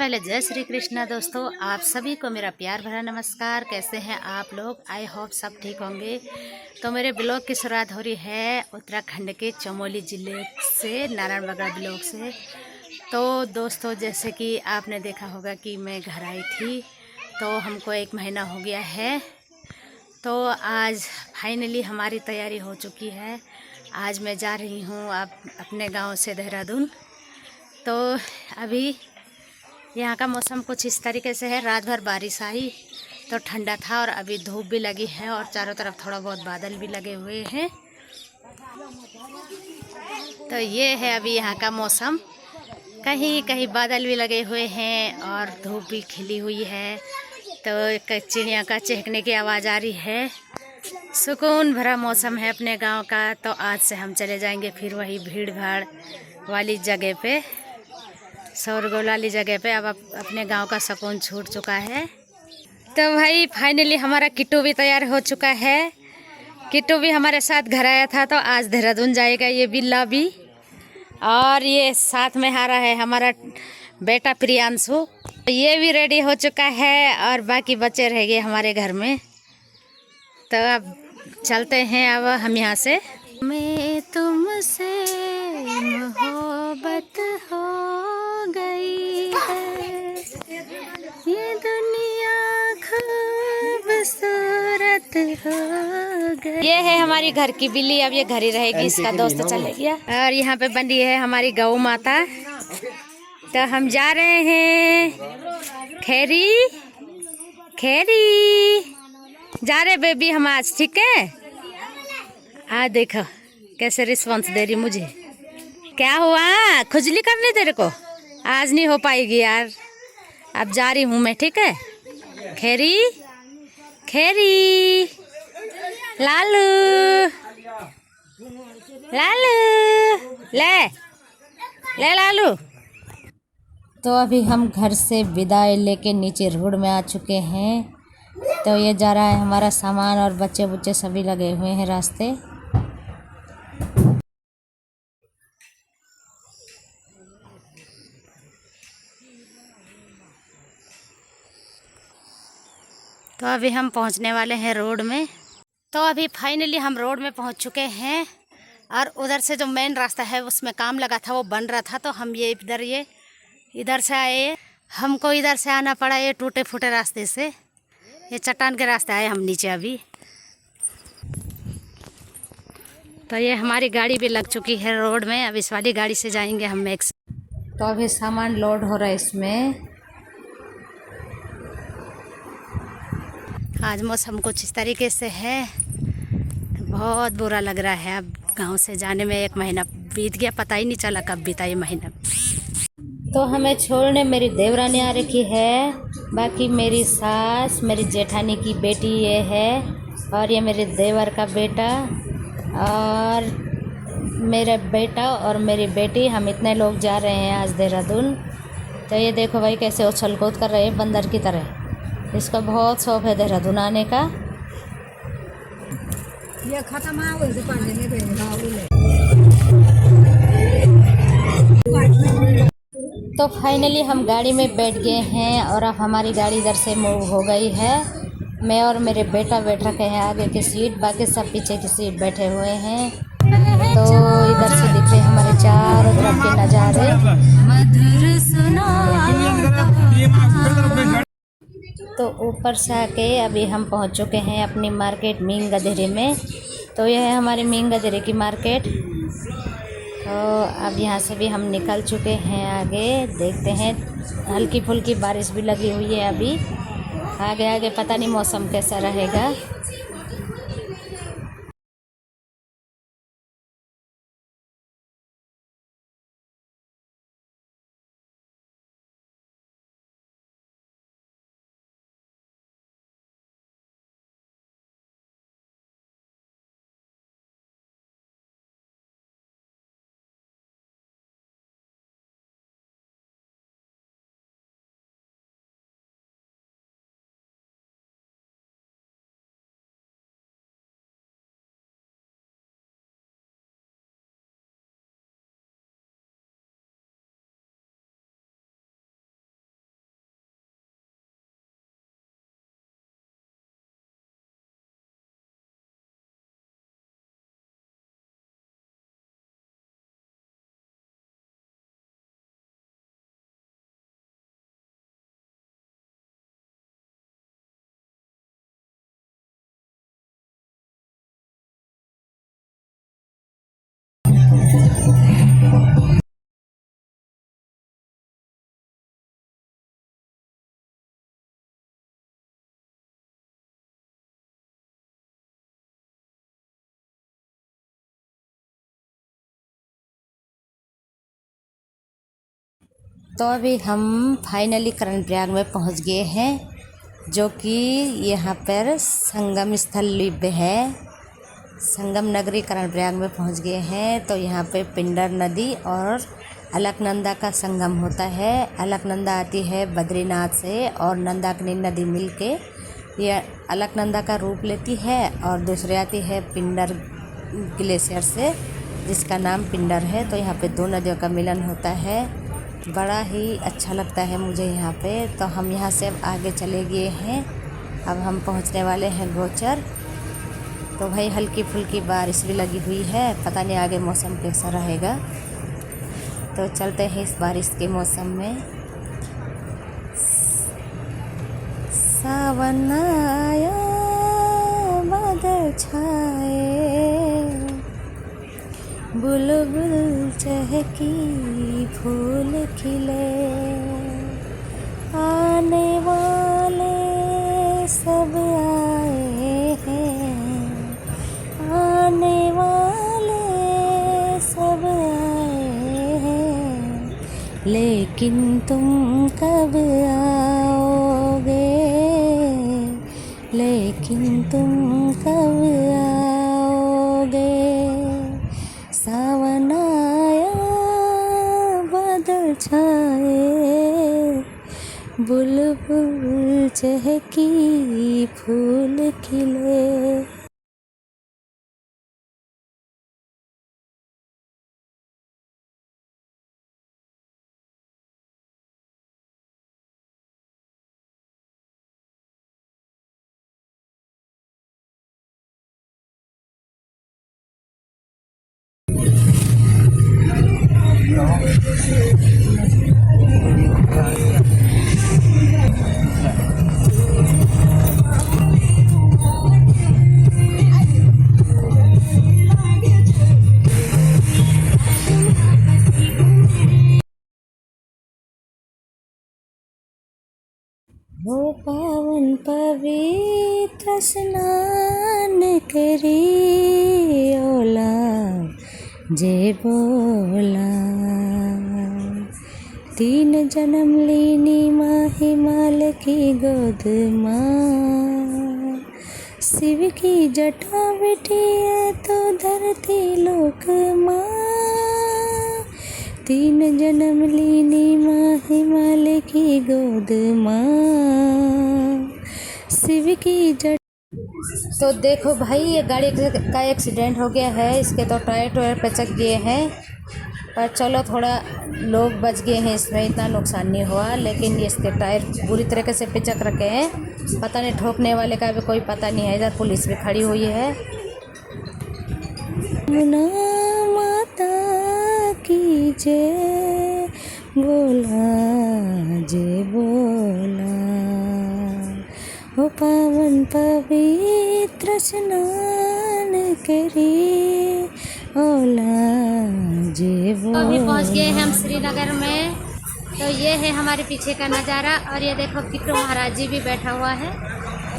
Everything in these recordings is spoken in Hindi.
पहले जय श्री कृष्णा दोस्तों, आप सभी को मेरा प्यार भरा नमस्कार। कैसे हैं आप लोग? आई होप सब ठीक होंगे। तो मेरे ब्लॉग की शुरुआत हो रही है उत्तराखंड के चमोली ज़िले से, नारायणबगड़ ब्लॉग से। तो दोस्तों, जैसे कि आपने देखा होगा कि मैं घर आई थी, तो हमको 1 महीना हो गया है। तो आज फाइनली हमारी तैयारी हो चुकी है। आज मैं जा रही हूँ अपने गांव से देहरादून। तो अभी यहाँ का मौसम कुछ इस तरीके से है। रात भर बारिश आई तो ठंडा था, और अभी धूप भी लगी है और चारों तरफ थोड़ा बहुत बादल भी लगे हुए हैं। तो ये है अभी यहाँ का मौसम। कहीं कहीं बादल भी लगे हुए हैं और धूप भी खिली हुई है। तो एक चिड़िया का चहकने की आवाज़ आ रही है। सुकून भरा मौसम है अपने गांव का। तो आज से हम चले जाएंगे फिर वही भीड़ भाड़ वाली जगह पे, शोरगुल वाली जगह पे। अब अपने गांव का सुकून छूट चुका है। तो भाई फाइनली हमारा किट्टू भी तैयार हो चुका है। किट्टू भी हमारे साथ घर आया था, तो आज देहरादून जाएगा ये बिल्ला भी। और ये साथ में आ रहा है हमारा बेटा प्रियांशु, ये भी रेडी हो चुका है। और बाकी बच्चे रह गए हमारे घर में। तो अब चलते हैं अब हम यहाँ से। मैं तुमसे मोहब्बत हो गई है, ये दुनिया खूबसूरत हो गई। ये है हमारी घर की बिल्ली। अब ये घर ही रहेगी, इसका दोस्त चले गया। और यहाँ पे बनी है हमारी गौ माता। तो हम जा रहे हैं खैरी खैरी जा रहे बेबी हम आज, ठीक है। आ देखो कैसे रिस्पॉन्स दे रही मुझे। क्या हुआ, खुजली करनी तेरे को? आज नहीं हो पाएगी यार, अब जा रही हूँ मैं, ठीक है। खैरी खैरी लालू लालू ले ले लालू। तो अभी हम घर से विदाई लेके नीचे रोड में आ चुके हैं। तो ये जा रहा है हमारा सामान, और बच्चे बुच्चे सभी लगे हुए हैं रास्ते। तो अभी हम पहुंचने वाले हैं रोड में। तो अभी फाइनली हम रोड में पहुंच चुके हैं। और उधर से जो मेन रास्ता है उसमें काम लगा था, वो बन रहा था। तो हम ये इधर से आए। हमको इधर से आना पड़ा, ये टूटे फूटे रास्ते से, ये चट्टान के रास्ते आए हम नीचे अभी। तो ये हमारी गाड़ी भी लग चुकी है रोड में। अब इस वाली गाड़ी से जाएंगे हम मैक्स। तो अभी सामान लोड हो रहा है इसमें। आज मौसम कुछ इस तरीके से है, बहुत बुरा लग रहा है। अब गांव से जाने में 1 महीना बीत गया, पता ही नहीं चला कब बीता ये महीना। तो हमें छोड़ने मेरी देवरानी आ रखी है। बाकी मेरी सास, मेरी जेठानी की बेटी ये है, और ये मेरे देवर का बेटा, और मेरा बेटा और मेरी बेटी। हम इतने लोग जा रहे हैं आज देहरादून। तो ये देखो भाई कैसे उछल कूद कर रहे हैं बंदर की तरह। इसको बहुत शौक है देहरादून आने का। ये खत्म तो फाइनली हम गाड़ी में बैठ गए हैं, और अब हमारी गाड़ी इधर से मूव हो गई है। मैं और मेरे बेटा बैठ रखे हैं आगे की सीट, बाकी सब पीछे की सीट बैठे हुए हैं। तो इधर से दिख रहे हमारे चारों तरफ के नज़ारे। तो ऊपर से आके अभी हम पहुंच चुके हैं अपनी मार्केट मीन गधेरे में। तो यह है हमारी मीन गधेरे की मार्केट। तो अब यहाँ से भी हम निकल चुके हैं आगे। देखते हैं, हल्की फुल्की बारिश भी लगी हुई है अभी। आगे आगे पता नहीं मौसम कैसा रहेगा। तो अभी हम फाइनली कर्णप्रयाग में पहुंच गए हैं, जो कि यहाँ पर संगम स्थल लिव्य है। संगम नगरी कर्णप्रयाग में पहुंच गए हैं। तो यहाँ पे पिंडर नदी और अलकनंदा का संगम होता है। अलकनंदा आती है बद्रीनाथ से और नंदाकिनी नदी मिलके ये अलकनंदा का रूप लेती है, और दूसरी आती है पिंडर ग्लेशियर से, जिसका नाम पिंडर है। तो यहाँ पे दो नदियों का मिलन होता है। बड़ा ही अच्छा लगता है मुझे यहाँ पे। तो हम यहाँ से अब आगे चले गए हैं। अब हम पहुँचने वाले हैं गोचर। तो भाई हल्की फुल्की बारिश भी लगी हुई है, पता नहीं आगे मौसम कैसा रहेगा। तो चलते हैं इस बारिश के मौसम में। सावन आया बादल छाए, बुलबुल चहकी फूल खिले, आने वाले सब आए हैं, आने वाले सब आए हैं, लेकिन तुम कब आओगे, लेकिन तुम कब आओगे। सावन आया बादल छाए, बुलबुल चहकी फूल खिले। वो पावन पवित्र स्नान करी, ओला जे बोला, तीन जन्म लीनी माँ हिमाल की गोद माँ, शिव की जटा बेटी है तो धरती लोक माँ, तीन जन्म लीनी माँ हिमालय की गोद माँ, शिव की जट। तो देखो भाई, ये गाड़ी का एक्सीडेंट हो गया है। इसके तो टायर पचक गए हैं, पर चलो थोड़ा लोग बच गए हैं, इसमें इतना नुकसान नहीं हुआ। लेकिन इसके टायर बुरी तरीके से पिचक रखे हैं, पता नहीं ठोकने वाले का भी कोई पता नहीं है। इधर पुलिस भी खड़ी हुई है। माता की जय बोला, जय बोला, ओ पावन पवित्र स्नान करी, ओला जय बोला। अभी पहुंच गए हैं हम श्रीनगर में। तो ये है हमारे पीछे का नज़ारा, और ये देखो किट्टू महाराज जी भी बैठा हुआ है।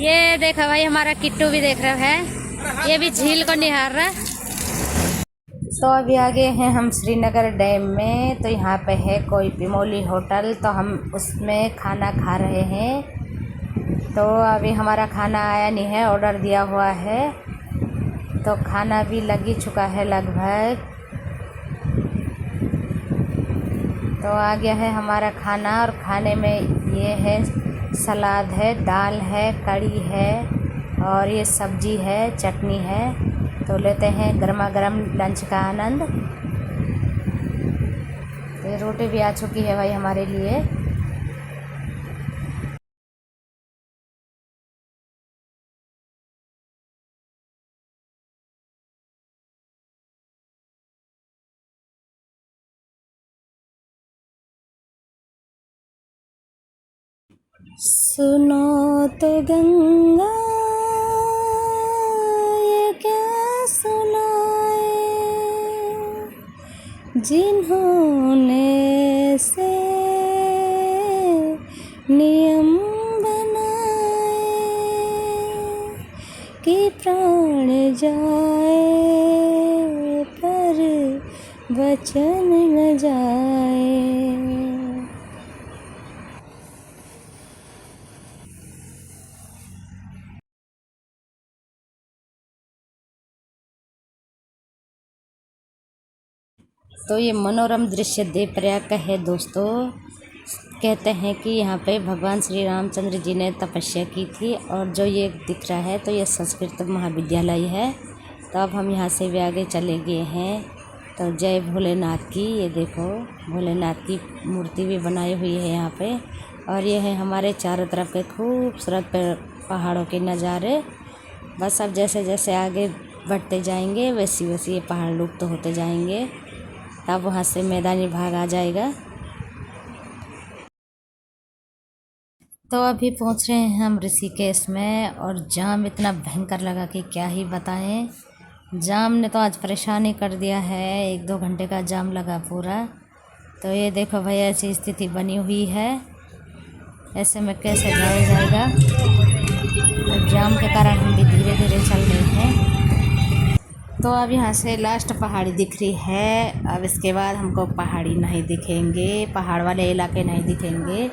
ये देखो भाई, हमारा किट्टू भी देख रहा है, ये भी झील को निहार रहा है। तो अभी आ गए हैं हम श्रीनगर डैम में। तो यहाँ पे है कोई पिमोली होटल, तो हम उसमें खाना खा रहे हैं। तो अभी हमारा खाना आया नहीं है, ऑर्डर दिया हुआ है। तो खाना भी लग ही चुका है लगभग। तो आ गया है हमारा खाना, और खाने में ये है सलाद है, दाल है, कड़ी है, और ये सब्जी है, चटनी है। तो लेते हैं गर्मा गर्म लंच का आनंद। तो ये रोटी भी आ चुकी है भाई हमारे लिए। सुनो तो गंगा ये क्या सुनाए, जिन्होंने से नियम बनाए कि प्राण जाए पर वचन न जाए। तो ये मनोरम दृश्य देवप्रयाग का है दोस्तों। कहते हैं कि यहाँ पे भगवान श्री रामचंद्र जी ने तपस्या की थी, और जो ये दिख रहा है तो ये संस्कृत महाविद्यालय है। तो अब हम यहाँ से भी आगे चले गए हैं। तो जय भोलेनाथ की, ये देखो भोलेनाथ की मूर्ति भी बनाई हुई है यहाँ पे। और ये है हमारे चारों तरफ के खूबसूरत पहाड़ों के नज़ारे। बस अब जैसे जैसे आगे बढ़ते जाएंगे वैसी वैसी ये पहाड़ लुप्त होते जाएंगे, तब वहाँ से मैदानी भाग आ जाएगा। तो अभी पहुँच रहे हैं हम ऋषिकेश में, और जाम इतना भयंकर लगा कि क्या ही बताएं। जाम ने तो आज परेशानी कर दिया है, 1-2 घंटे का जाम लगा पूरा। तो ये देखो भाई, ऐसी स्थिति बनी हुई है, ऐसे में कैसे जाया जाएगा। तो जाम के कारण हम भी धीरे धीरे चल रहे हैं। तो अब यहाँ से लास्ट पहाड़ी दिख रही है। अब इसके बाद हमको पहाड़ी नहीं दिखेंगे, पहाड़ वाले इलाके नहीं दिखेंगे।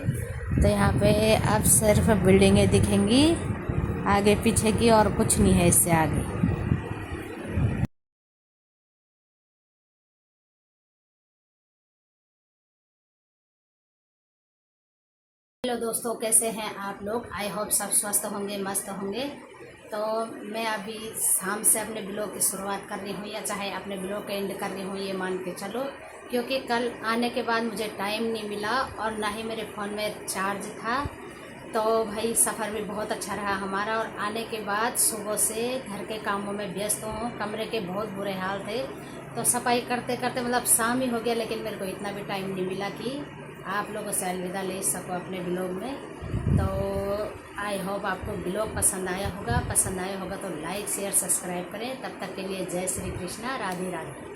तो यहाँ पे अब सिर्फ बिल्डिंगें दिखेंगी आगे पीछे की, और कुछ नहीं है इससे आगे। हेलो दोस्तों, कैसे हैं आप लोग? आई होप सब स्वस्थ होंगे, मस्त होंगे। तो मैं अभी शाम से अपने ब्लॉग की शुरुआत कर रही हूँ, या चाहे अपने ब्लॉग का एंड कर रही हूँ, ये मान के चलो। क्योंकि कल आने के बाद मुझे टाइम नहीं मिला, और ना ही मेरे फ़ोन में चार्ज था। तो भाई सफ़र भी बहुत अच्छा रहा हमारा, और आने के बाद सुबह से घर के कामों में व्यस्त हूँ। कमरे के बहुत बुरे हाल थे, तो सफाई करते करते मतलब शाम ही हो गया, लेकिन मेरे को इतना भी टाइम नहीं मिला कि आप लोगों से अलविदा ले सको अपने ब्लॉग में। तो आई होप आपको ब्लॉग पसंद आया होगा। पसंद आया होगा तो लाइक शेयर सब्सक्राइब करें। तब तक के लिए जय श्री कृष्णा, राधे राधे।